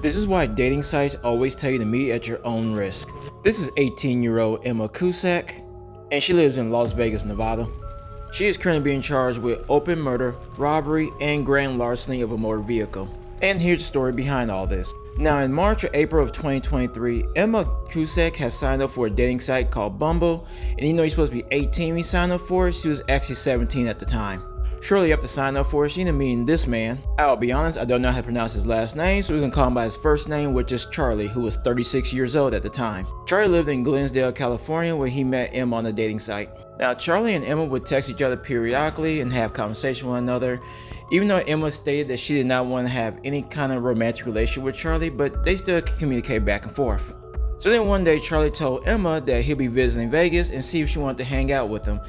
This is why dating sites always tell you to meet at your own risk. This is 18-year-old Emma Kusak, and she lives in Las Vegas, Nevada. She is currently being charged with open murder, robbery, and grand larceny of a motor vehicle. And here's the story behind all this. Now, in March or April of 2023, Emma Kusak has signed up for a dating site called Bumble, and even though you're supposed to be 18 when you signed up for it, she was actually 17 at the time. Shortly after signing up for it, she ended up meeting this man. I'll be honest, I don't know how to pronounce his last name, so we're gonna call him by his first name, which is Charlie, who was 36 years old at the time. Charlie lived in Glensdale, California, where he met Emma on the dating site. Now, Charlie and Emma would text each other periodically and have conversation with one another, even though Emma stated that she did not want to have any kind of romantic relationship with Charlie, but they still communicate back and forth. So then one day, Charlie told Emma that he'll be visiting Vegas and see if she wanted to hang out with him,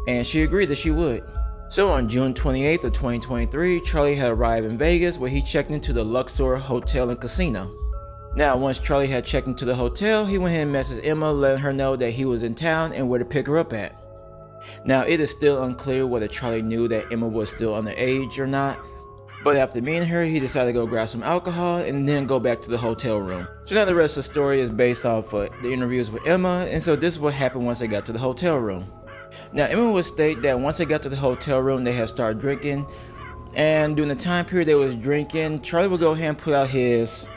and she agreed that she would. So on June 28th of 2023, Charlie had arrived in Vegas where he checked into the Luxor Hotel and Casino. Now, once Charlie had checked into the hotel, he went ahead and messaged Emma, letting her know that he was in town and where to pick her up at. Now, it is still unclear whether Charlie knew that Emma was still underage or not, but after meeting her, he decided to go grab some alcohol and then go back to the hotel room. So now the rest of the story is based off the interviews with Emma, and so this is what happened once they got to the hotel room. Now, Emma would state that once they got to the hotel room, they had started drinking, and during the time period they was drinking, Charlie would go ahead and put out his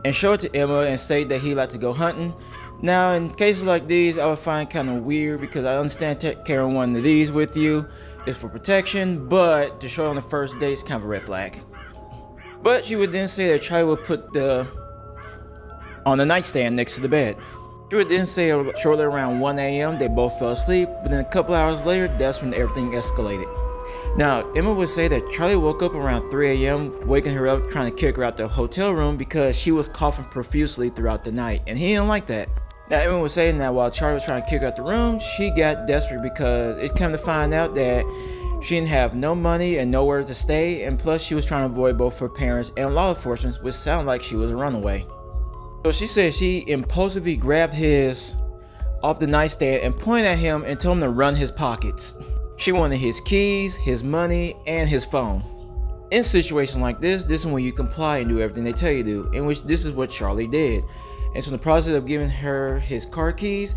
and show it to Emma and state that he liked to go hunting. Now, in cases like these, I would find kind of weird because I understand carrying one of these with you is for protection, but to show it on the first date is kind of a red flag. But she would then say that Charlie would put on the nightstand next to the bed. She would then say shortly around 1 a.m. they both fell asleep, but then a couple hours later, that's when everything escalated. Now, Emma would say that Charlie woke up around 3 a.m., waking her up, trying to kick her out the hotel room because she was coughing profusely throughout the night, and he didn't like that. Now, Emma was saying that while Charlie was trying to kick her out the room, she got desperate because it came to find out that she didn't have no money and nowhere to stay, and plus she was trying to avoid both her parents and law enforcement, which sounded like she was a runaway. So she said she impulsively grabbed his off the nightstand and pointed at him and told him to run his pockets. She wanted his keys, his money, and his phone. In situations like this is when you comply and do everything they tell you to do, in which this is what Charlie did. And so in the process of giving her his car keys,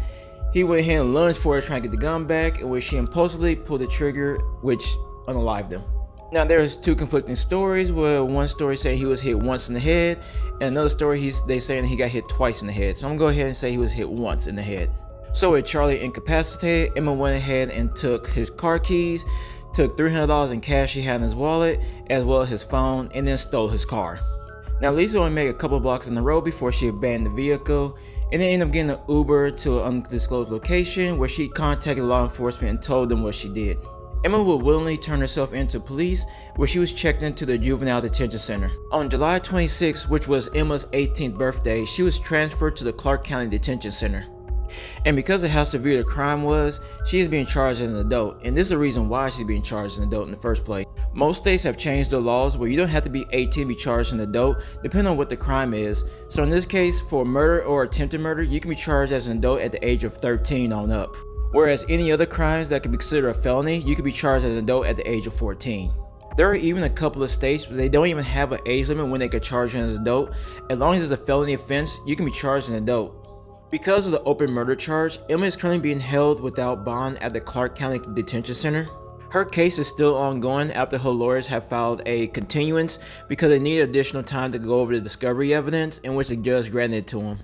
he went ahead and lunged for her trying to get the gun back, in which she impulsively pulled the trigger, which unalived him. Now, there's two conflicting stories, where one story saying he was hit once in the head, and another story they saying he got hit twice in the head. So I'm gonna go ahead and say he was hit once in the head. So with Charlie incapacitated, Emma went ahead and took his car keys, took $300 in cash he had in his wallet, as well as his phone, and then stole his car. Now, Lisa only made a couple blocks in the road before she abandoned the vehicle, and then ended up getting an Uber to an undisclosed location where she contacted law enforcement and told them what she did. Emma would willingly turn herself into police, where she was checked into the juvenile detention center. On July 26, which was Emma's 18th birthday, she was transferred to the Clark County Detention Center. And because of how severe the crime was, she is being charged as an adult, and this is the reason why she's being charged as an adult in the first place. Most states have changed their laws where you don't have to be 18 to be charged as an adult, depending on what the crime is. So in this case, for murder or attempted murder, you can be charged as an adult at the age of 13 on up. Whereas any other crimes that could be considered a felony, you could be charged as an adult at the age of 14. There are even a couple of states where they don't even have an age limit when they could charge you as an adult. As long as it's a felony offense, you can be charged as an adult. Because of the open murder charge, Emma is currently being held without bond at the Clark County Detention Center. Her case is still ongoing after her lawyers have filed a continuance because they need additional time to go over the discovery evidence, in which the judge granted it to them.